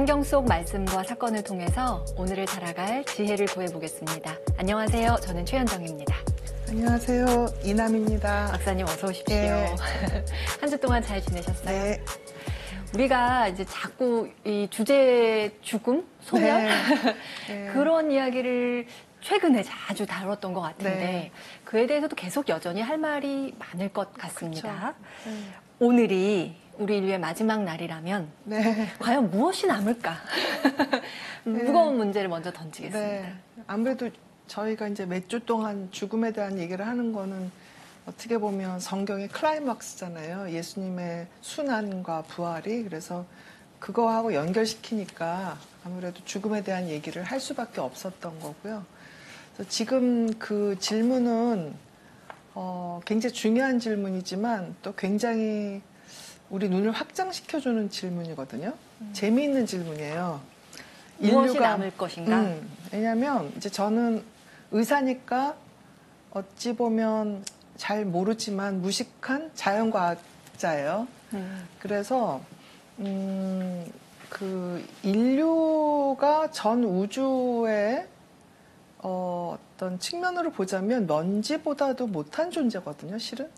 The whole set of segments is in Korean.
성경 속 말씀과 사건을 통해서 오늘을 살아갈 지혜를 구해보겠습니다. 안녕하세요. 저는 최현정입니다. 안녕하세요. 이남입니다. 박사님 어서 오십시오. 네. 한 주 동안 잘 지내셨어요? 네. 우리가 이제 자꾸 이 주제 죽음, 소멸 네. 그런 이야기를 최근에 자주 다뤘던 것 같은데 네. 그에 대해서도 계속 여전히 할 말이 많을 것 같습니다. 그렇죠. 오늘이 우리 인류의 마지막 날이라면 네. 과연 무엇이 남을까? 무거운 문제를 먼저 던지겠습니다. 네. 아무래도 저희가 이제 몇 주 동안 죽음에 대한 얘기를 하는 거는 어떻게 보면 성경의 클라이막스잖아요. 예수님의 순환과 부활이. 그래서 그거하고 연결시키니까 아무래도 죽음에 대한 얘기를 할 수밖에 없었던 거고요. 그래서 지금 그 질문은 굉장히 중요한 질문이지만 또 굉장히 우리 눈을 확장시켜주는 질문이거든요. 재미있는 질문이에요. 무엇이 남을 것인가? 왜냐하면 이제 저는 의사니까 어찌 보면 잘 모르지만 무식한 자연과학자예요. 그래서 그 인류가 전 우주의 어떤 측면으로 보자면 먼지보다도 못한 존재거든요, 실은.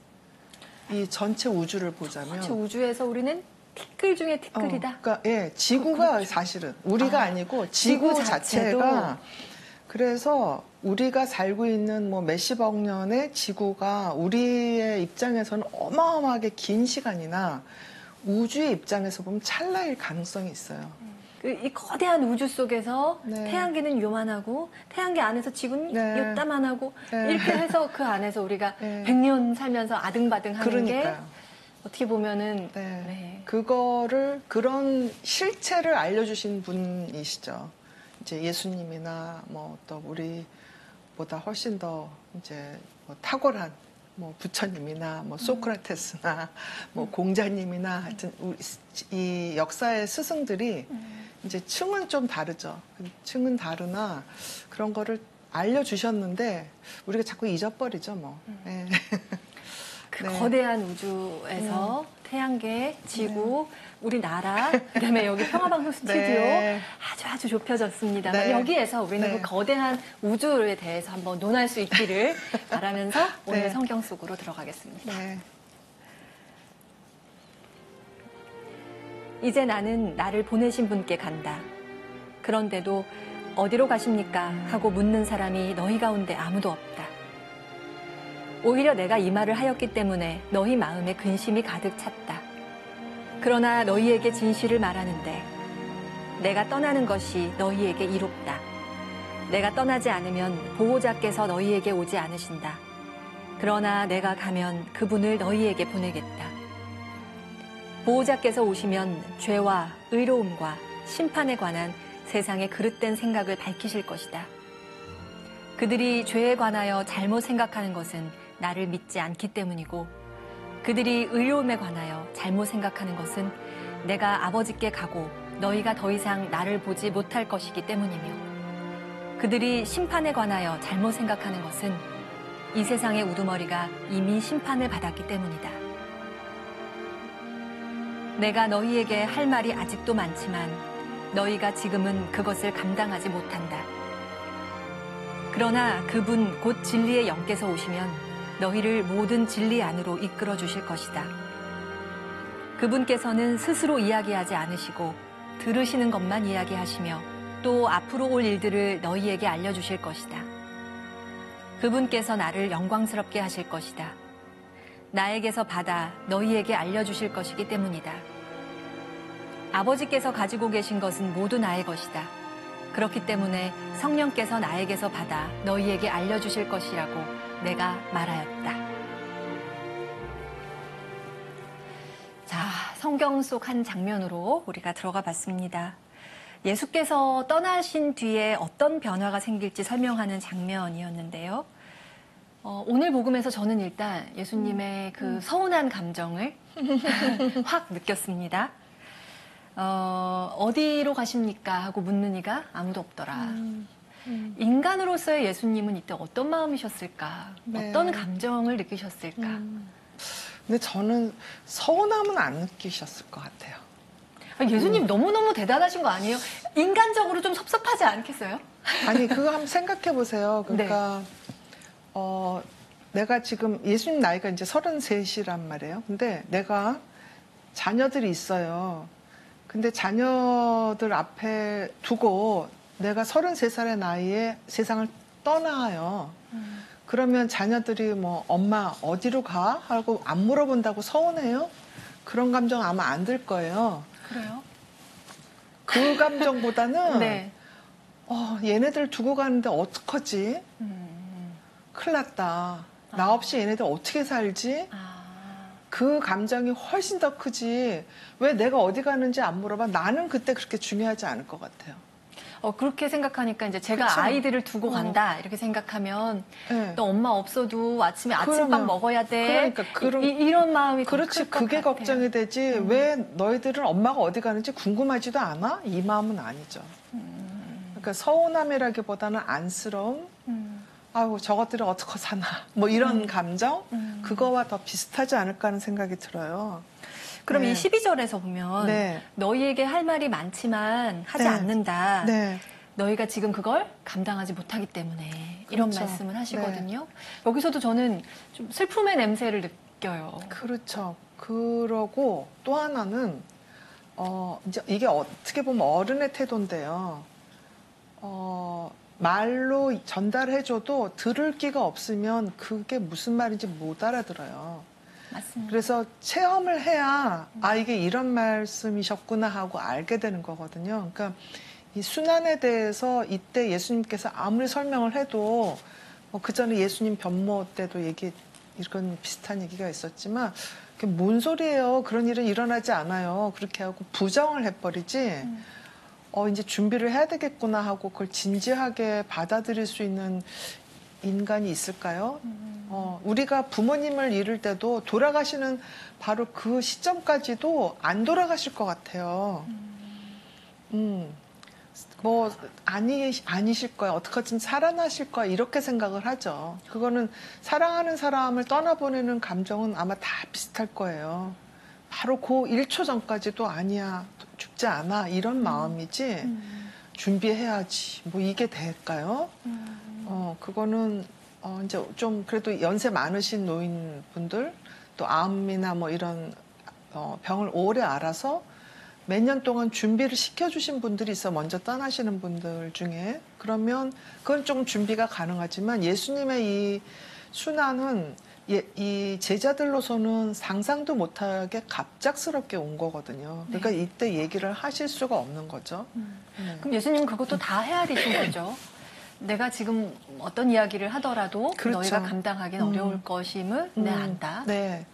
이 전체 우주를 보자면. 전체 우주에서 우리는 티끌 중에 티끌이다. 그러니까 예, 지구가 그렇죠. 사실은 우리가 아니고 지구 자체가. 그래서 우리가 살고 있는 뭐 몇십억 년의 지구가 우리의 입장에서는 어마어마하게 긴 시간이나 우주의 입장에서 보면 찰나일 가능성이 있어요. 이 거대한 우주 속에서 네. 태양계는 요만하고 태양계 안에서 지구는 네. 요따만하고 네. 이렇게 해서 그 안에서 우리가 네. 100년 살면서 아등바등 하는 게 그러니까요. 어떻게 보면은 네. 네. 그거를 그런 실체를 알려주신 분이시죠. 이제 예수님이나 뭐 또 우리보다 훨씬 더 이제 뭐 탁월한 뭐 부처님이나 뭐 소크라테스나 뭐 공자님이나 하여튼 이 역사의 스승들이 이제 층은 좀 다르죠. 층은 다르나 그런 거를 알려주셨는데 우리가 자꾸 잊어버리죠, 뭐. 네. 그 네. 거대한 우주에서 태양계, 지구, 우리나라, 그다음에 여기 평화방송 스튜디오 네. 아주 좁혀졌습니다만 네. 여기에서 우리는 네. 그 거대한 우주에 대해서 한번 논할 수 있기를 바라면서 오늘 네. 성경 속으로 들어가겠습니다. 네. 이제 나는 나를 보내신 분께 간다. 그런데도 어디로 가십니까? 하고 묻는 사람이 너희 가운데 아무도 없다. 오히려 내가 이 말을 하였기 때문에 너희 마음에 근심이 가득 찼다. 그러나 너희에게 진실을 말하는데 내가 떠나는 것이 너희에게 이롭다. 내가 떠나지 않으면 보호자께서 너희에게 오지 않으신다. 그러나 내가 가면 그분을 너희에게 보내겠다. 보호자께서 오시면 죄와 의로움과 심판에 관한 세상의 그릇된 생각을 밝히실 것이다. 그들이 죄에 관하여 잘못 생각하는 것은 나를 믿지 않기 때문이고 그들이 의로움에 관하여 잘못 생각하는 것은 내가 아버지께 가고 너희가 더 이상 나를 보지 못할 것이기 때문이며 그들이 심판에 관하여 잘못 생각하는 것은 이 세상의 우두머리가 이미 심판을 받았기 때문이다. 내가 너희에게 할 말이 아직도 많지만 너희가 지금은 그것을 감당하지 못한다. 그러나 그분 곧 진리의 영께서 오시면 너희를 모든 진리 안으로 이끌어 주실 것이다. 그분께서는 스스로 이야기하지 않으시고 들으시는 것만 이야기하시며 또 앞으로 올 일들을 너희에게 알려주실 것이다. 그분께서 나를 영광스럽게 하실 것이다. 나에게서 받아 너희에게 알려주실 것이기 때문이다. 아버지께서 가지고 계신 것은 모두 나의 것이다. 그렇기 때문에 성령께서 나에게서 받아 너희에게 알려주실 것이라고 내가 말하였다. 자, 성경 속 한 장면으로 우리가 들어가 봤습니다. 예수께서 떠나신 뒤에 어떤 변화가 생길지 설명하는 장면이었는데요. 오늘 복음에서 저는 일단 예수님의 그 서운한 감정을 확 느꼈습니다. 어디로 가십니까? 하고 묻는 이가 아무도 없더라. 인간으로서의 예수님은 이때 어떤 마음이셨을까? 네. 어떤 감정을 느끼셨을까? 근데 저는 서운함은 안 느끼셨을 것 같아요. 예수님 너무너무 대단하신 거 아니에요? 인간적으로 좀 섭섭하지 않겠어요? 아니, 그거 한번 생각해 보세요. 그러니까, 내가 지금 예수님 나이가 이제 33이란 말이에요. 근데 내가 자녀들이 있어요. 근데 자녀들 앞에 두고 내가 33살의 나이에 세상을 떠나요. 그러면 자녀들이 뭐 엄마 어디로 가? 하고 안 물어본다고 서운해요? 그런 감정 아마 안 들 거예요. 그래요? 그 감정보다는 네. 얘네들 두고 가는데 어떡하지? 큰일 났다. 나 없이 얘네들 어떻게 살지? 그 감정이 훨씬 더 크지. 왜 내가 어디 가는지 안 물어봐? 나는 그때 그렇게 중요하지 않을 것 같아요. 그렇게 생각하니까 이제 제가 그쵸? 아이들을 두고 간다 이렇게 생각하면 네. 너 엄마 없어도 아침에 아침밥 그러면, 먹어야 돼. 그러니까 이런 마음이 더 그렇지. 클 것 그게 같아요. 걱정이 되지. 왜 너희들은 엄마가 어디 가는지 궁금하지도 않아? 이 마음은 아니죠. 그러니까 서운함이라기보다는 안쓰러움. 아이고 저것들이 어떻게 사나. 뭐 이런 감정. 그거와 더 비슷하지 않을까 하는 생각이 들어요. 그럼 네. 이 12절에서 보면 네. 너희에게 할 말이 많지만 하지 네. 않는다. 네. 너희가 지금 그걸 감당하지 못하기 때문에 이런 그렇죠. 말씀을 하시거든요. 여기서도 저는 좀 슬픔의 냄새를 느껴요. 그렇죠. 그러고 또 하나는 이제 이게 어떻게 보면 어른의 태도인데요. 말로 전달해줘도 들을 기가 없으면 그게 무슨 말인지 못 알아들어요. 맞습니다. 그래서 체험을 해야 이게 이런 말씀이셨구나 하고 알게 되는 거거든요. 그러니까 이 순환에 대해서 이때 예수님께서 아무리 설명을 해도 그 전에 예수님 변모 때도 이런 비슷한 얘기가 있었지만 그게 뭔 소리예요? 그런 일은 일어나지 않아요. 그렇게 하고 부정을 해버리지. 이제 준비를 해야 되겠구나 하고 그걸 진지하게 받아들일 수 있는 인간이 있을까요? 우리가 부모님을 잃을 때도 돌아가시는 바로 그 시점까지도 안 돌아가실 것 같아요. 뭐 아니실 거야. 어떻게든 살아나실 거야. 이렇게 생각을 하죠. 그거는 사랑하는 사람을 떠나보내는 감정은 아마 다 비슷할 거예요. 바로 그 1초 전까지도 아니야. 죽지 않아. 이런 마음이지. 준비해야지. 뭐 이게 될까요? 그거는 이제 좀 그래도 연세 많으신 노인분들 또 암이나 뭐 이런 병을 오래 알아서 몇 년 동안 준비를 시켜주신 분들이 있어. 먼저 떠나시는 분들 중에. 그러면 그건 조금 준비가 가능하지만 예수님의 이 순환은 이 제자들로서는 상상도 못하게 갑작스럽게 온 거거든요. 그러니까 네. 이때 얘기를 하실 수가 없는 거죠. 그럼 예수님은 그것도 다 헤아리신 거죠. 내가 지금 어떤 이야기를 하더라도 그렇죠. 너희가 감당하기는 어려울 것임을 내 안다. 네.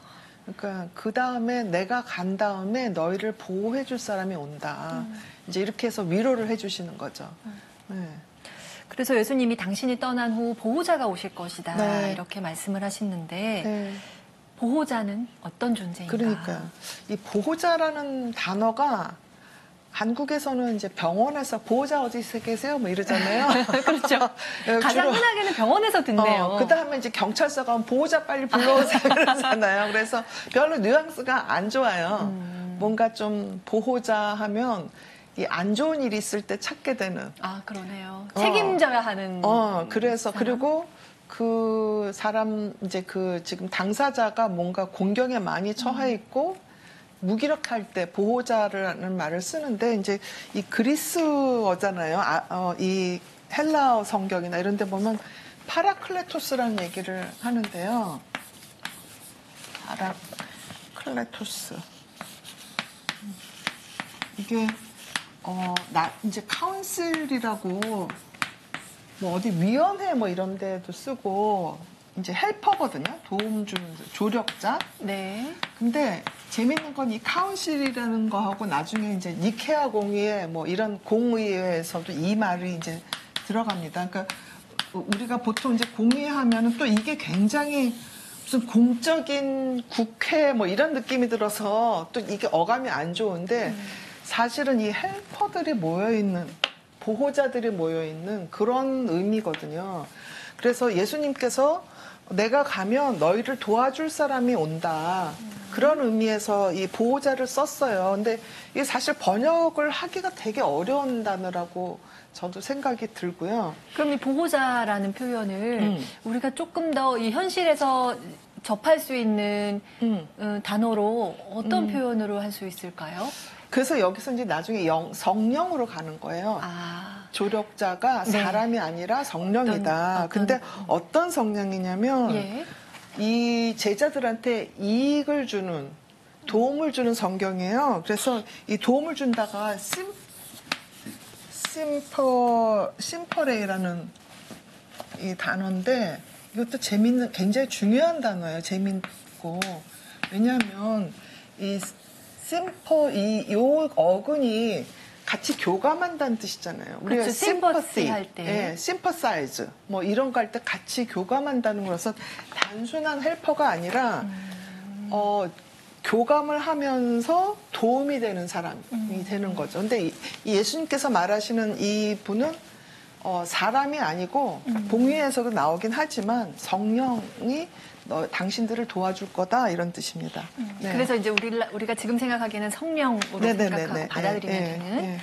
그러니까 그 다음에 내가 간 다음에 너희를 보호해 줄 사람이 온다. 이제 이렇게 해서 위로를 해주시는 거죠. 네. 그래서 예수님이 당신이 떠난 후 보호자가 오실 것이다. 네. 이렇게 말씀을 하시는데 네. 보호자는 어떤 존재인가? 그러니까요. 이 보호자라는 단어가 한국에서는 이제 병원에서 보호자 어디 계세요? 뭐 이러잖아요. 그렇죠. 가장 흔하게는 병원에서 듣네요. 그 다음에 이제 경찰서가 오면 보호자 빨리 불러오세요. 그러잖아요. 그래서 별로 뉘앙스가 안 좋아요. 뭔가 좀 보호자 하면 이 안 좋은 일이 있을 때 찾게 되는. 그러네요. 책임져야 하는. 그래서, 사람? 그리고 그 사람, 이제 그 지금 당사자가 뭔가 공경에 많이 처해 있고, 무기력할 때 보호자라는 말을 쓰는데 이제 이 그리스어잖아요. 이 헬라어 성경이나 이런 데 보면 파라클레토스라는 얘기를 하는데요. 파라클레토스. 이게 이제 카운슬이라고 뭐 어디 위원회 뭐 이런 데도 쓰고 이제 헬퍼거든요. 도움 주는 조력자. 네. 근데 재밌는 건 이 카운실이라는 거하고 나중에 이제 니케아 공의회 뭐 이런 공의회에서도 이 말이 이제 들어갑니다. 그러니까 우리가 보통 이제 공의회 하면은 또 이게 굉장히 무슨 공적인 국회 뭐 이런 느낌이 들어서 또 이게 어감이 안 좋은데 사실은 이 헬퍼들이 모여있는 보호자들이 모여있는 그런 의미거든요. 그래서 예수님께서 내가 가면 너희를 도와줄 사람이 온다. 그런 의미에서 이 보호자를 썼어요. 근데 이게 사실 번역을 하기가 되게 어려운 단어라고 저도 생각이 들고요. 그럼 이 보호자라는 표현을 우리가 조금 더 이 현실에서 접할 수 있는 단어로 어떤 표현으로 할 수 있을까요? 그래서 여기서 이제 나중에 성령으로 가는 거예요. 아, 조력자가 네. 사람이 아니라 성령이다. 어떤- 근데 어떤 성령이냐면 예. 이 제자들한테 이익을 주는, 도움을 주는 성경이에요. 그래서 이 도움을 준다가 심퍼레이라는 이 단어인데 이것도 굉장히 중요한 단어예요. 재밌고. 왜냐하면 요 어근이 같이 교감한다는 뜻이잖아요. 우리가 그렇죠. sympathy 할 때. 예, sympathize 뭐 이런 거 할 때 같이 교감한다는 거라서 단순한 헬퍼가 아니라 교감을 하면서 도움이 되는 사람이 되는 거죠. 근데 이 예수님께서 말하시는 이 분은 사람이 아니고 복리에서도 나오긴 하지만 성령이 당신들을 도와줄 거다 이런 뜻입니다. 네. 그래서 이제 우리가 지금 생각하기에는 성령으로 생각하고 받아들이면 되는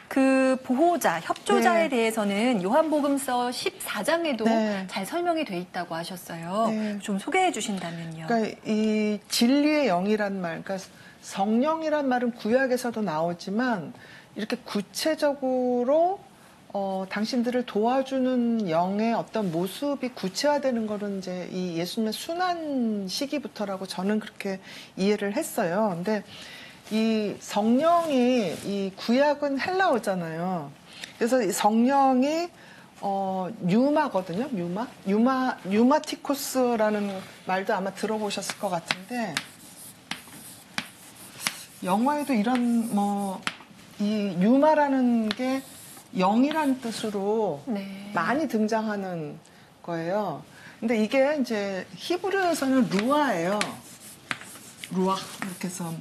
그 보호자, 협조자에 대해서는 요한복음서 14장에도 잘 설명이 돼 있다고 하셨어요. 좀 소개해 주신다면요. 그러니까 이 진리의 영이란 말, 그러니까 성령이란 말은 구약에서도 나오지만 이렇게 구체적으로 당신들을 도와주는 영의 어떤 모습이 구체화되는 거는 이제 이 예수님의 순환 시기부터라고 저는 그렇게 이해를 했어요. 근데 이 성령이 이 구약은 헬라어잖아요. 그래서 이 성령이 뉴마거든요. 뉴마티코스라는 말도 아마 들어보셨을 것 같은데 영어에도 이런 이 뉴마라는 게 영이라는 뜻으로 많이 등장하는 거예요. 근데 이게 이제 히브리어에서는 루아예요. 루아 이렇게 해서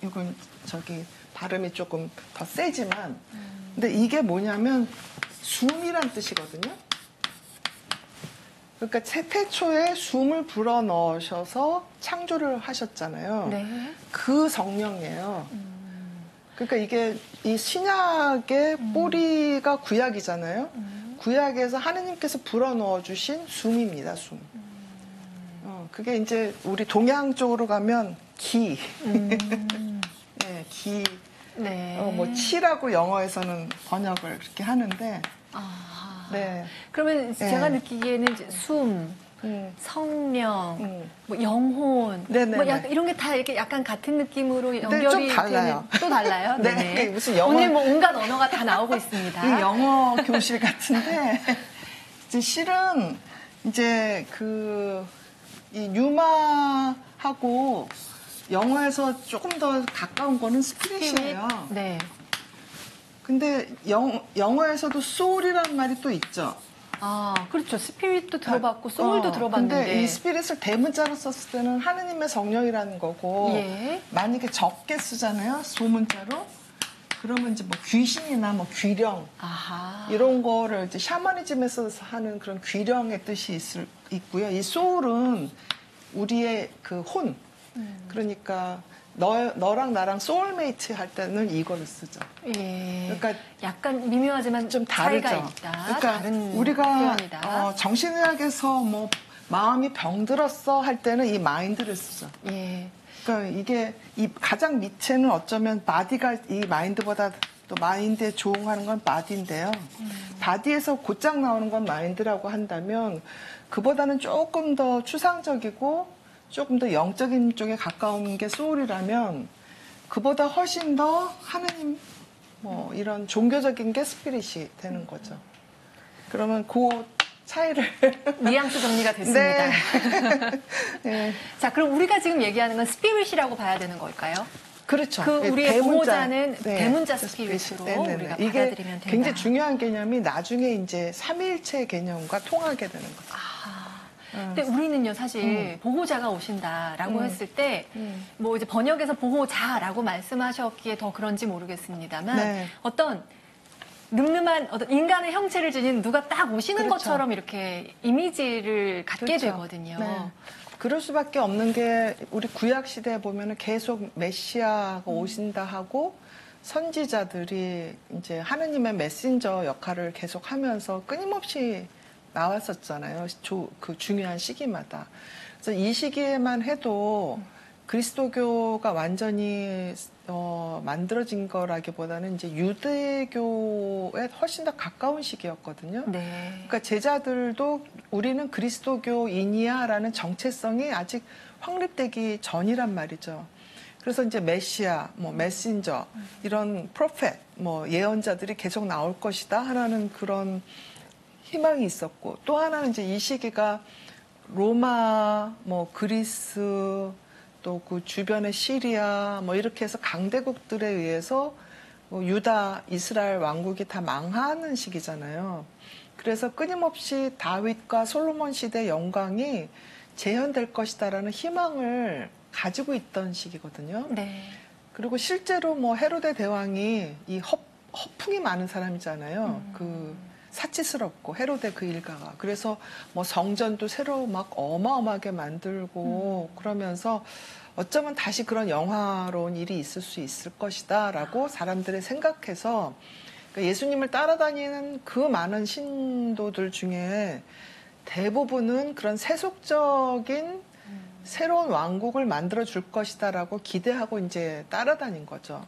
이건 발음이 조금 더 세지만 근데 이게 뭐냐면 숨이란 뜻이거든요. 그러니까 태초에 숨을 불어 넣으셔서 창조를 하셨잖아요. 그 성령이에요. 그러니까 이게 이 신약의 뿌리가 구약이잖아요. 구약에서 하느님께서 불어 넣어주신 숨입니다. 숨. 그게 이제 우리 동양 쪽으로 가면 기. 네, 기. 치라고 영어에서는 번역을 그렇게 하는데. 네. 그러면 제가 느끼기에는 이제 숨, 성령, 뭐 영혼, 뭐 이런 게 다 이렇게 약간 같은 느낌으로 연결이 좀 달라요. 또 달라요? 네. 무슨 영어 오늘 뭐 온갖 언어가 다 나오고 있습니다. 영어 교실 같은데 이제 실은 이제 이 유마하고 영어에서 조금 더 가까운 거는 스피릿이에요. 네. 근데 영어에서도 soul이라는 말이 또 있죠. 아, 그렇죠. 스피릿도 들어봤고 소울도 들어봤는데. 근데 이 스피릿을 대문자로 썼을 때는 하느님의 성령이라는 거고 만약에 적게 쓰잖아요. 소문자로. 그러면 이제 뭐 귀신이나 뭐 귀령 이런 거를 이제 샤머니즘에서 하는 그런 귀령의 뜻이 있고요. 이 소울은 우리의 그 혼. 그러니까 너랑 나랑 소울메이트 할 때는 이거를 쓰죠. 그러니까 약간 미묘하지만 좀 차이가 다르죠. 있다. 그러니까 다른 우리가 표현이다. 정신의학에서 뭐 마음이 병들었어 할 때는 이 마인드를 쓰죠. 그러니까 이게 이 가장 밑에는 어쩌면 바디가 이 마인드보다 또 마인드에 조응하는 건 바디인데요. 바디에서 곧장 나오는 건 마인드라고 한다면 그보다는 조금 더 추상적이고 조금 더 영적인 쪽에 가까운 게 소울이라면 그보다 훨씬 더 하느님 뭐 이런 종교적인 게 스피릿이 되는 거죠. 그러면 그 차이를 뉘앙스 정리가 됐습니다. 네. 자, 그럼 우리가 지금 얘기하는 건 스피릿이라고 봐야 되는 걸까요? 그렇죠. 그 우리의 보호자는 네. 대문자 스피릿으로 우리가 이게 받아들이면 된다. 굉장히 중요한 개념이 나중에 이제 삼위일체 개념과 통하게 되는 거죠. 근데 우리는요, 사실 보호자가 오신다라고 했을 때, 뭐 이제 번역에서 보호자라고 말씀하셨기에 더 그런지 모르겠습니다만, 어떤 늠름한 어떤 인간의 형체를 지닌 누가 딱 오시는 그렇죠. 것처럼 이렇게 이미지를 갖게 그렇죠. 되거든요. 네. 그럴 수밖에 없는 게 우리 구약 시대에 보면은 계속 메시아가 오신다 하고 선지자들이 이제 하느님의 메신저 역할을 계속 하면서 끊임없이 나왔었잖아요. 그 중요한 시기마다. 그래서 이 시기에만 해도 그리스도교가 완전히 만들어진 거라기보다는 이제 유대교에 훨씬 더 가까운 시기였거든요. 네. 그러니까 제자들도 우리는 그리스도교인이야라는 정체성이 아직 확립되기 전이란 말이죠. 그래서 이제 메시아, 뭐 메신저, 이런 프로페트, 뭐 예언자들이 계속 나올 것이다 하는 그런 희망이 있었고, 또 하나는 이제 이 시기가 로마, 뭐 그리스, 또 그 주변의 시리아, 뭐 이렇게 해서 강대국들에 의해서 뭐 유다, 이스라엘 왕국이 다 망하는 시기잖아요. 그래서 끊임없이 다윗과 솔로몬 시대 영광이 재현될 것이다라는 희망을 가지고 있던 시기거든요. 네. 그리고 실제로 뭐 헤로데 대왕이 이 허풍이 많은 사람이잖아요. 그 사치스럽고 헤로데 그 일가가. 그래서 뭐 성전도 새로 막 어마어마하게 만들고 그러면서 어쩌면 다시 그런 영화로운 일이 있을 수 있을 것이다라고 사람들이 생각해서 그러니까 예수님을 따라다니는 그 많은 신도들 중에 대부분은 그런 세속적인 새로운 왕국을 만들어 줄 것이다라고 기대하고 이제 따라다닌 거죠.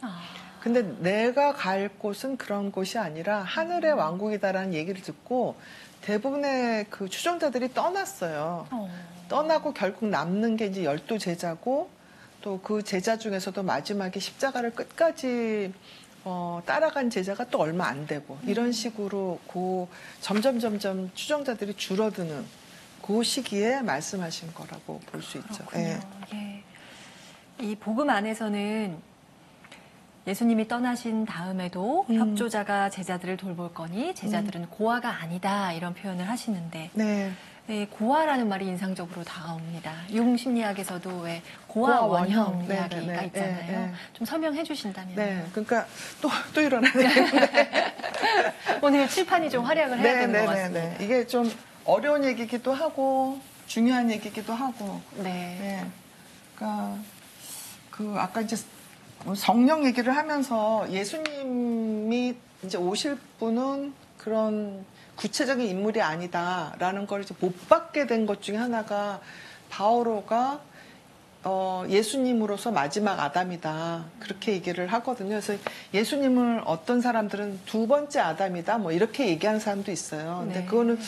근데 내가 갈 곳은 그런 곳이 아니라 하늘의 왕국이다라는 얘기를 듣고 대부분의 그 추종자들이 떠났어요. 떠나고 결국 남는 게 이제 12제자고 또 그 제자 중에서도 마지막에 십자가를 끝까지 따라간 제자가 또 얼마 안 되고 이런 식으로 점점 추종자들이 줄어드는 그 시기에 말씀하신 거라고 볼 수 있죠. 예. 이 복음 안에서는 예수님이 떠나신 다음에도 협조자가 제자들을 돌볼 거니 제자들은 고아가 아니다 이런 표현을 하시는데 네. 네, 고아라는 말이 인상적으로 다가옵니다. 융심리학에서도 왜 고아 원형 이야기가 네네네. 있잖아요. 네. 좀 설명해 주신다면. 네. 그러니까 또 일어나네. 오늘 칠판이 좀 활약을 해야 되는 것 같습니다. 네. 이게 좀 어려운 얘기기도 하고 중요한 얘기기도 하고. 네. 네. 그러니까 아까 이제 성령 얘기를 하면서 예수님이 이제 오실 분은 그런 구체적인 인물이 아니다라는 걸 이제 못 받게 된 것 중에 하나가 바오로가 예수님으로서 마지막 아담이다 그렇게 얘기를 하거든요. 그래서 예수님을 어떤 사람들은 두 번째 아담이다 뭐 이렇게 얘기하는 사람도 있어요. 근데 네. 그거는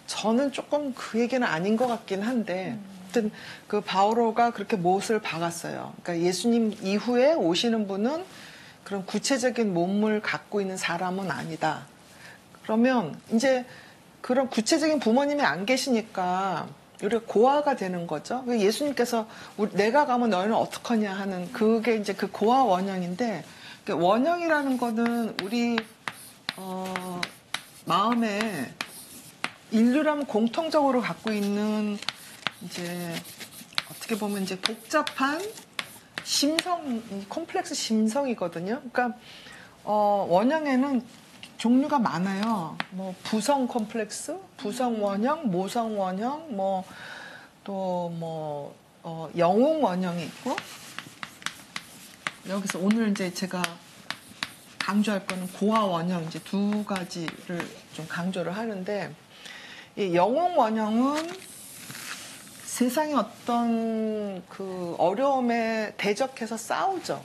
저는 조금 그 얘기는 아닌 것 같긴 한데 아무튼 그 바오로가 그렇게 못을 박았어요. 그러니까 예수님 이후에 오시는 분은 그런 구체적인 몸을 갖고 있는 사람은 아니다. 그러면 이제 그런 구체적인 부모님이 안 계시니까 우리가 고아가 되는 거죠. 예수님께서 내가 가면 너희는 어떡하냐 하는 그게 이제 그 고아 원형인데 원형이라는 거는 우리 마음에 인류라면 공통적으로 갖고 있는 이제 어떻게 보면 이제 복잡한 콤플렉스 심성이거든요. 그러니까 원형에는 종류가 많아요. 뭐 부성 콤플렉스, 부성 원형, 모성 원형, 영웅 원형이 있고 여기서 오늘 이제 제가 강조할 거는 고아 원형 이제 두 가지를 좀 강조를 하는데 이 영웅 원형은 세상의 어떤 그 어려움에 대적해서 싸우죠.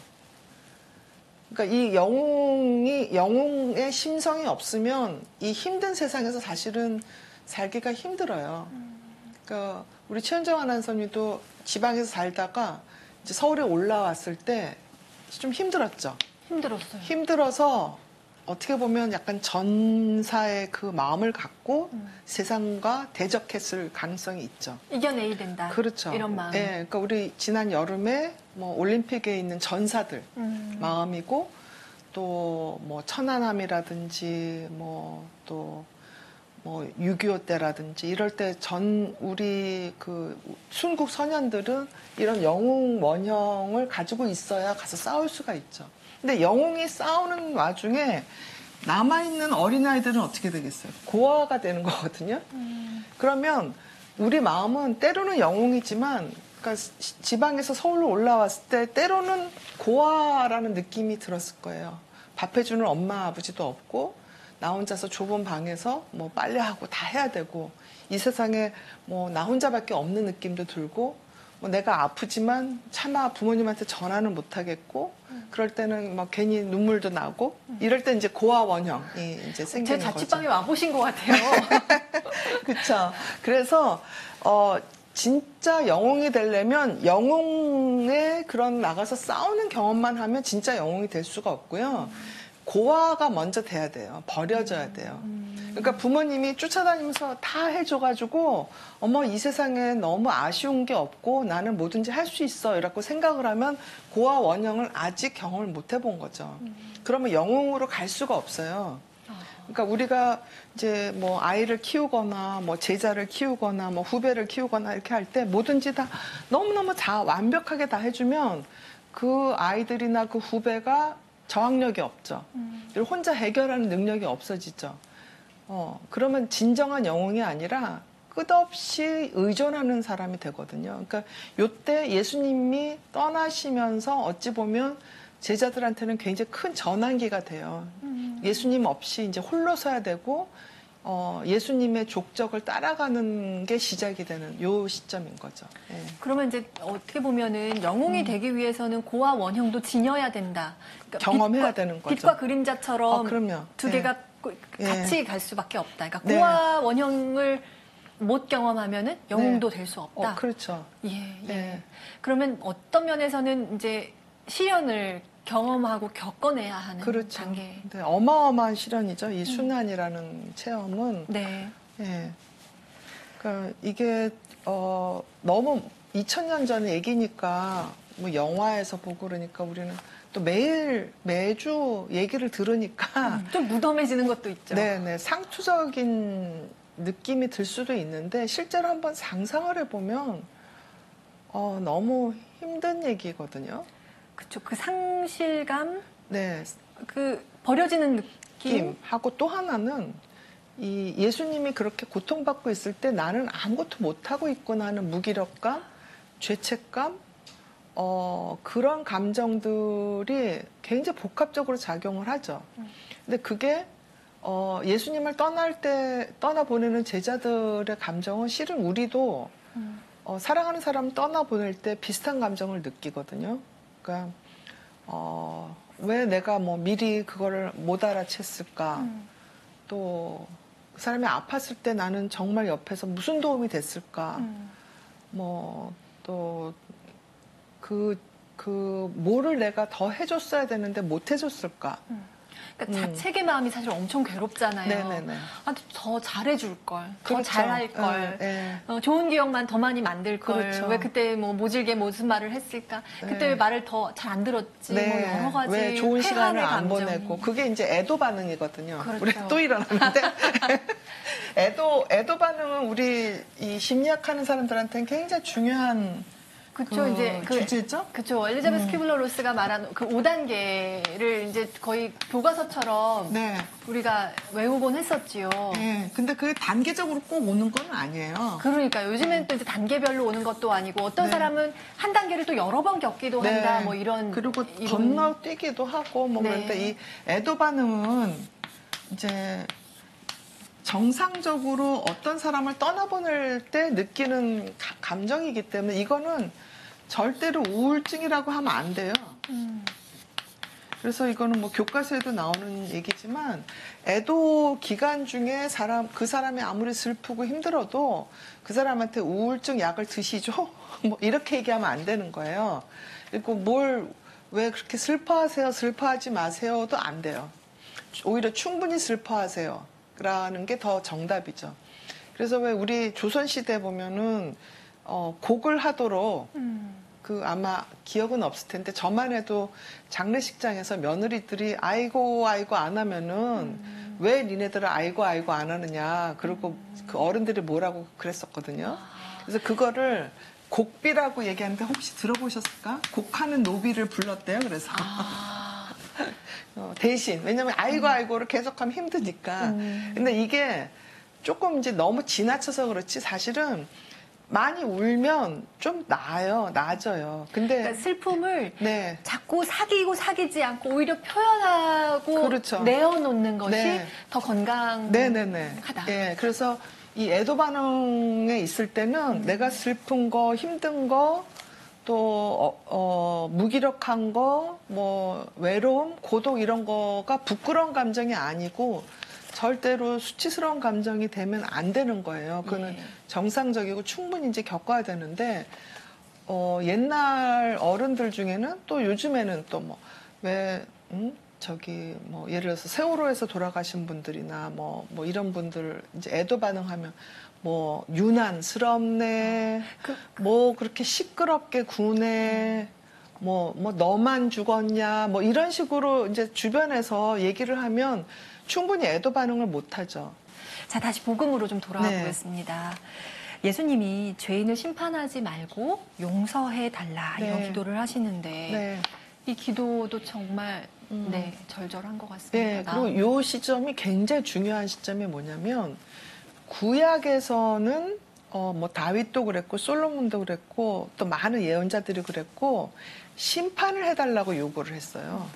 그러니까 이 영웅의 심성이 없으면 이 힘든 세상에서 사실은 살기가 힘들어요. 그러니까 우리 최현정 아나운서님도 지방에서 살다가 이제 서울에 올라왔을 때 좀 힘들었죠. 힘들었어요. 힘들어서 어떻게 보면 약간 전사의 그 마음을 갖고 세상과 대적했을 가능성이 있죠. 이겨내야 된다. 그렇죠. 이런 마음. 예, 그러니까 우리 지난 여름에 뭐 올림픽에 있는 전사들 마음이고 또 뭐 천안함이라든지 뭐 6.25 때라든지 이럴 때 우리 그 순국 선현들은 이런 영웅 원형을 가지고 있어야 가서 싸울 수가 있죠. 근데 영웅이 싸우는 와중에 남아있는 어린아이들은 어떻게 되겠어요? 고아가 되는 거거든요. 그러면 우리 마음은 때로는 영웅이지만 그러니까 지방에서 서울로 올라왔을 때 때로는 고아라는 느낌이 들었을 거예요. 밥 해주는 엄마 아버지도 없고 나 혼자서 좁은 방에서 뭐 빨래하고 다 해야 되고 이 세상에 뭐 나 혼자밖에 없는 느낌도 들고 뭐 내가 아프지만 차마 부모님한테 전화는 못 하겠고 그럴 때는 막 괜히 눈물도 나고 이럴 때 이제 고아 원형이 이제 생기는 제 거죠. 자취방에 와보신 것 같아요. 그렇죠. 그래서 진짜 영웅이 되려면 영웅의 그런 나가서 싸우는 경험만 하면 진짜 영웅이 될 수가 없고요. 고아가 먼저 돼야 돼요. 버려져야 돼요. 그러니까 부모님이 쫓아다니면서 다 해줘가지고 어머 이 세상에 너무 아쉬운 게 없고 나는 뭐든지 할 수 있어 이라고 생각을 하면 고아 원형을 아직 경험을 못 해본 거죠. 그러면 영웅으로 갈 수가 없어요. 그러니까 우리가 이제 뭐 아이를 키우거나 뭐 제자를 키우거나 뭐 후배를 키우거나 이렇게 할 때 뭐든지 다 너무너무 다 완벽하게 다 해주면 그 아이들이나 그 후배가 저항력이 없죠. 그리고 혼자 해결하는 능력이 없어지죠. 그러면 진정한 영웅이 아니라 끝없이 의존하는 사람이 되거든요. 그러니까 요때 예수님이 떠나시면서 어찌 보면 제자들한테는 굉장히 큰 전환기가 돼요. 예수님 없이 이제 홀로 서야 되고, 예수님의 족적을 따라가는 게 시작이 되는 요 시점인 거죠. 예. 그러면 이제 어떻게 보면은 영웅이 되기 위해서는 고아 원형도 지녀야 된다. 그러니까 경험해야 되는 거죠. 빛과 그림자처럼 그럼요. 두 예. 개가 예. 같이 갈 수밖에 없다. 그러니까 네. 고아 원형을 못 경험하면은 영웅도 될 수 없다. 그렇죠. 예. 예. 그러면 어떤 면에서는 이제 시련을 경험하고 겪어내야 하는 그렇죠. 단계. 네, 어마어마한 시련이죠. 이 순환이라는 체험은. 네. 예. 그러니까 이게 너무 2000년 전 얘기니까 뭐 영화에서 보고 그러니까 우리는 또 매주 얘기를 들으니까 좀 무덤해지는 것도 있죠. 네네 상투적인 느낌이 들 수도 있는데 실제로 한번 상상을 해보면 너무 힘든 얘기거든요. 그쵸. 그 상실감, 네. 그 버려지는 느낌. 하고 또 하나는 이 예수님이 그렇게 고통받고 있을 때 나는 아무것도 못하고 있구나 하는 무기력감, 죄책감, 그런 감정들이 굉장히 복합적으로 작용을 하죠. 근데 그게 예수님을 떠나보내는 제자들의 감정은 실은 우리도 사랑하는 사람 떠나보낼 때 비슷한 감정을 느끼거든요. 그러니까 왜 내가 뭐 미리 그거를 못 알아챘을까? 또 그 사람이 아팠을 때 나는 정말 옆에서 무슨 도움이 됐을까? 뭐 또 뭐를 내가 더 해줬어야 되는데 못 해줬을까? 그러니까 자책의 마음이 사실 엄청 괴롭잖아요. 네네네. 아, 더 잘해줄 걸, 더 그렇죠. 잘할 걸, 네. 좋은 기억만 더 많이 만들 걸. 그렇죠. 왜 그때 뭐 모질게 무슨 말을 했을까? 그때 네. 왜 말을 더 잘 안 들었지? 뭐 여러 가지 왜 좋은 시간을 회한의 안 감정이. 보내고 그게 이제 애도 반응이거든요. 그렇죠. 우리가 또 일어나는데 애도 반응은 우리 이 심리학하는 사람들한테는 굉장히 중요한 그쵸, 이제 주제죠. 그쵸. 엘리자베스 큐블러 로스가 말한 그 5단계를 이제 거의 교과서처럼 네. 우리가 외우곤 했었지요. 네. 근데 그게 단계적으로 꼭 오는 건 아니에요. 그러니까 요즘엔 또 이제 단계별로 오는 것도 아니고 어떤 네. 사람은 한 단계를 또 여러 번 겪기도 네. 한다. 뭐 이런 그리고 이런- 건너뛰기도 하고 뭐 네. 그런데 이 애도 반응은 이제 정상적으로 어떤 사람을 떠나보낼 때 느끼는 감정이기 때문에 이거는 절대로 우울증이라고 하면 안 돼요. 그래서 이거는 뭐 교과서에도 나오는 얘기지만 애도 기간 중에 그 사람이 아무리 슬프고 힘들어도 그 사람한테 우울증 약을 드시죠? 뭐 이렇게 얘기하면 안 되는 거예요. 그리고 왜 그렇게 슬퍼하세요? 슬퍼하지 마세요도 안 돼요. 오히려 충분히 슬퍼하세요. 라는 게 더 정답이죠. 그래서 왜 우리 조선시대 보면은 곡을 하도록 아마 기억은 없을 텐데 저만 해도 장례식장에서 며느리들이 아이고 안 하면은 왜 니네들은 아이고 안 하느냐 그리고 그 어른들이 뭐라고 그랬었거든요. 그래서 그거를 곡비라고 얘기하는데 혹시 들어보셨을까? 곡하는 노비를 불렀대요. 그래서 대신. 왜냐면 아이고를 계속하면 힘드니까. 근데 이게 조금 이제 너무 지나쳐서 그렇지 사실은 많이 울면 좀 나아져요. 근데 그러니까 슬픔을 네. 자꾸 사귀지 않고 오히려 표현하고 그렇죠. 내어놓는 것이 네. 더 건강하다. 네, 그래서 이 애도 반응에 있을 때는 내가 슬픈 거, 힘든 거, 또 무기력한 거, 뭐 외로움, 고독 이런 거가 부끄러운 감정이 아니고 절대로 수치스러운 감정이 되면 안 되는 거예요. 그거는 정상적이고 충분히 이제 겪어야 되는데 옛날 어른들 중에는 또 요즘에는 또 뭐 저기 뭐 예를 들어서 세월호에서 돌아가신 분들이나 뭐 이런 분들 이제 애도 반응하면 뭐 유난스럽네, 뭐 그렇게 시끄럽게 구네, 뭐 너만 죽었냐, 뭐 이런 식으로 이제 주변에서 얘기를 하면 충분히 애도 반응을 못 하죠. 자, 다시 복음으로 좀 돌아가 네. 보겠습니다. 예수님이 죄인을 심판하지 말고 용서해 달라 이런 네. 기도를 하시는데 네. 이 기도도 정말 네, 절절한 것 같습니다. 네, 그리고 이 시점이 굉장히 중요한 시점이 뭐냐면 구약에서는 뭐 다윗도 그랬고 솔로몬도 그랬고 또 많은 예언자들이 그랬고 심판을 해달라고 요구를 했어요.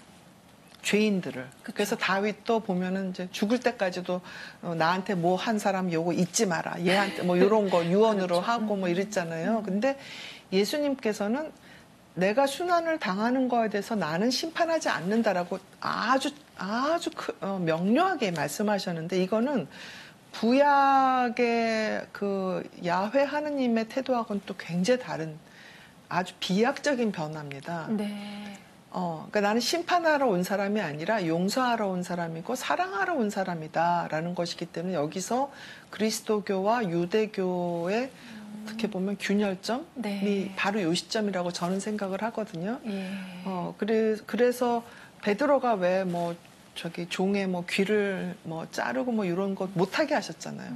죄인들을. 그쵸. 그래서 다윗도 보면은 이제 죽을 때까지도 나한테 뭐 한 사람 요거 잊지 마라. 얘한테 뭐 이런 거 유언으로 그렇죠. 하고 뭐 이랬잖아요. 근데 예수님께서는 내가 순환을 당하는 거에 대해서 나는 심판하지 않는다라고 아주 명료하게 말씀하셨는데 이거는 구약의 그 야훼 하느님의 태도하고는 또 굉장히 다른 아주 비약적인 변화입니다. 네. 그러니까 나는 심판하러 온 사람이 아니라 용서하러 온 사람이고 사랑하러 온 사람이다라는 것이기 때문에 여기서 그리스도교와 유대교의 어떻게 보면 균열점이 네. 바로 이 시점이라고 저는 생각을 하거든요. 예. 그래서 베드로가 왜 뭐 저기 종의 뭐 귀를 뭐 자르고 뭐 이런 거 못하게 하셨잖아요.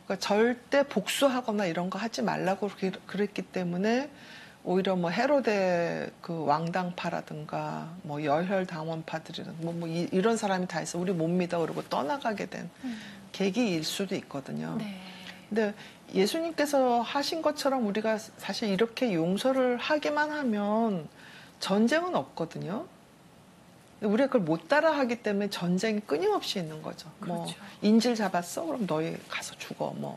그러니까 절대 복수하거나 이런 거 하지 말라고 그랬기 때문에 오히려 뭐 헤로데 그 왕당파라든가 뭐 열혈 당원파들이든 뭐 이런 사람이 다 있어 우리 못 믿어 그러고 떠나가게 된 계기일 수도 있거든요. 네. 근데 예수님께서 하신 것처럼 우리가 사실 이렇게 용서를 하기만 하면 전쟁은 없거든요. 우리가 그걸 못 따라 하기 때문에 전쟁이 끊임없이 있는 거죠. 그렇죠. 뭐 인질 잡았어? 그럼 너희 가서 죽어. 뭐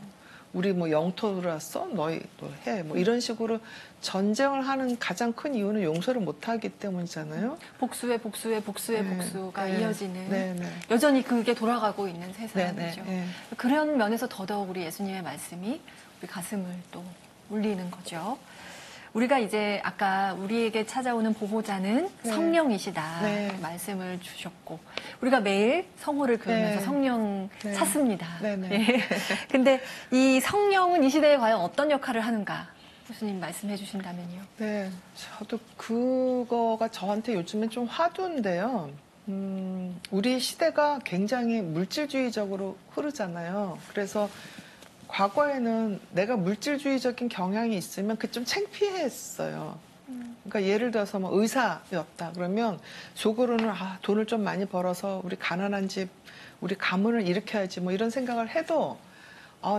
우리 뭐 영토 들어왔어? 너희 또 해. 뭐 이런 식으로 전쟁을 하는 가장 큰 이유는 용서를 못 하기 때문이잖아요. 복수의 복수가 네. 이어지는 네, 네. 여전히 그게 돌아가고 있는 세상이죠. 네, 네. 그런 면에서 더더욱 우리 예수님의 말씀이 우리 가슴을 또 울리는 거죠. 우리가 이제 아까 우리에게 찾아오는 보호자는 네. 성령이시다 네. 말씀을 주셨고 우리가 매일 성호를 그으면서 네. 성령 네. 찾습니다. 네, 네. 예. 근데 이 성령은 이 시대에 과연 어떤 역할을 하는가? 교수님 말씀해 주신다면요. 네, 저도 그거가 저한테 요즘엔 좀 화두인데요. 우리 시대가 굉장히 물질주의적으로 흐르잖아요. 그래서 과거에는 내가 물질주의적인 경향이 있으면 그 좀 창피했어요. 그러니까 예를 들어서 뭐 의사였다 그러면 속으로는 돈을 좀 많이 벌어서 우리 가난한 집, 우리 가문을 일으켜야지 뭐 이런 생각을 해도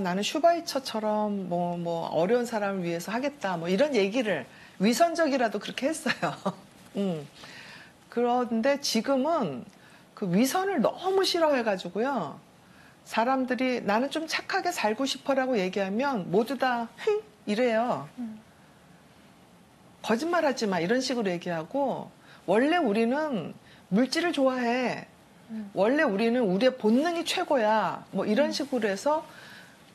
나는 슈바이처처럼 뭐 어려운 사람을 위해서 하겠다 뭐 이런 얘기를 위선적이라도 그렇게 했어요. 그런데 지금은 그 위선을 너무 싫어해가지고요. 사람들이 나는 좀 착하게 살고 싶어라고 얘기하면 모두 다 이래요. 거짓말하지 마 이런 식으로 얘기하고 원래 우리는 물질을 좋아해. 원래 우리는 우리의 본능이 최고야. 뭐 이런 식으로 해서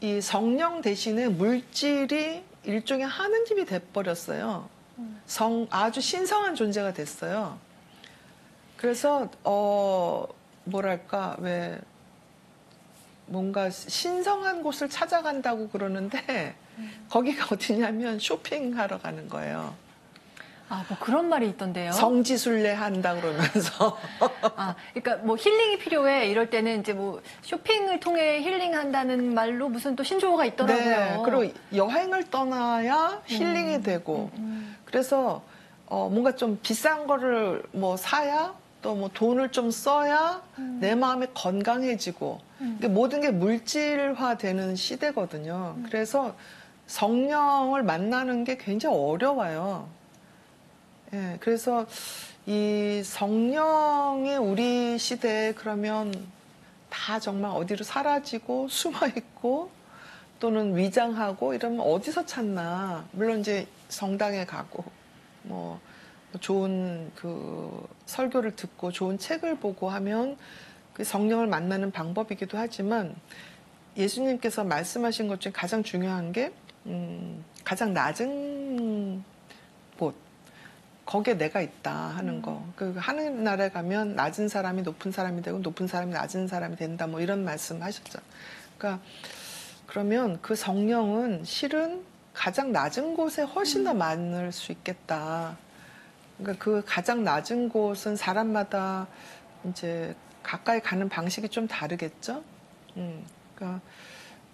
이 성령 대신에 물질이 일종의 하느님이 돼버렸어요. 아주 신성한 존재가 됐어요. 그래서 뭐랄까 왜 뭔가 신성한 곳을 찾아간다고 그러는데 거기가 어디냐면 쇼핑하러 가는 거예요. 뭐 그런 말이 있던데요. 성지순례 한다 그러면서. 그러니까 뭐 힐링이 필요해 이럴 때는 이제 뭐 쇼핑을 통해 힐링한다는 말로 무슨 또 신조어가 있더라고요. 네, 그리고 여행을 떠나야 힐링이 되고. 그래서 뭔가 좀 비싼 거를 뭐 사야 또 뭐 돈을 좀 써야 내 마음이 건강해지고 그러니까 모든 게 물질화되는 시대거든요. 그래서 성령을 만나는 게 굉장히 어려워요. 예, 그래서 이 성령이 우리 시대에 그러면 다 정말 어디로 사라지고 숨어 있고 또는 위장하고 이러면 어디서 찾나? 물론 이제 성당에 가고 뭐 좋은 그 설교를 듣고 좋은 책을 보고 하면 그 성령을 만나는 방법이기도 하지만 예수님께서 말씀하신 것 중에 가장 중요한 게 가장 낮은 곳 거기에 내가 있다 하는 거. 그 하늘나라에 가면 낮은 사람이 높은 사람이 되고 높은 사람이 낮은 사람이 된다 뭐 이런 말씀 하셨죠. 그러니까 그러면 그 성령은 실은 가장 낮은 곳에 훨씬 더 많을 수 있겠다. 그러니까 그 가장 낮은 곳은 사람마다 이제 가까이 가는 방식이 좀 다르겠죠. 그러니까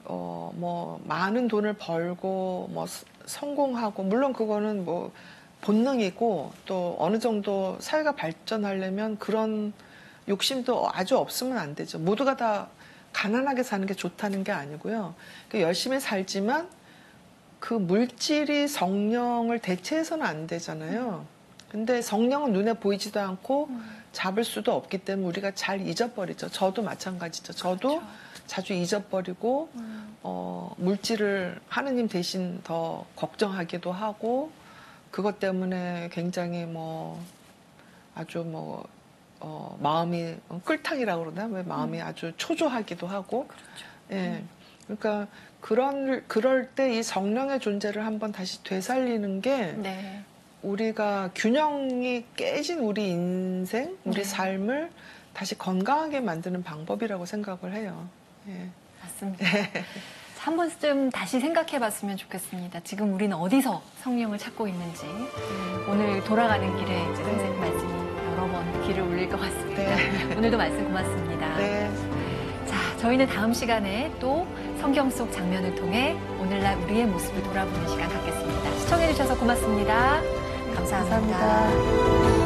뭐 많은 돈을 벌고 뭐 성공하고 물론 그거는 뭐 본능이고 또 어느 정도 사회가 발전하려면 그런 욕심도 아주 없으면 안 되죠. 모두가 다 가난하게 사는 게 좋다는 게 아니고요. 그러니까 열심히 살지만 그 물질이 성령을 대체해서는 안 되잖아요. 근데 성령은 눈에 보이지도 않고 잡을 수도 없기 때문에 우리가 잘 잊어버리죠. 저도 마찬가지죠. 저도 그렇죠. 자주 잊어버리고 물질을 하느님 대신 더 걱정하기도 하고 그것 때문에 굉장히 뭐 아주 뭐 마음이 끌탕이라고 그러나 왜 마음이 아주 초조하기도 하고 그렇죠. 예. 그러니까 그럴 때 이 성령의 존재를 한번 다시 되살리는 게 네. 우리가 균형이 깨진 우리 인생, 우리 네. 삶을 다시 건강하게 만드는 방법이라고 생각을 해요. 예. 맞습니다. 한 번쯤 다시 생각해 봤으면 좋겠습니다. 지금 우리는 어디서 성령을 찾고 있는지. 오늘 돌아가는 길에 이제 선생님 말씀이 여러 번 귀를 울릴 것 같습니다. 네. 오늘도 말씀 고맙습니다. 네. 자, 저희는 다음 시간에 또 성경 속 장면을 통해 오늘날 우리의 모습을 돌아보는 시간 갖겠습니다. 시청해 주셔서 고맙습니다. 감사합니다. 감사합니다.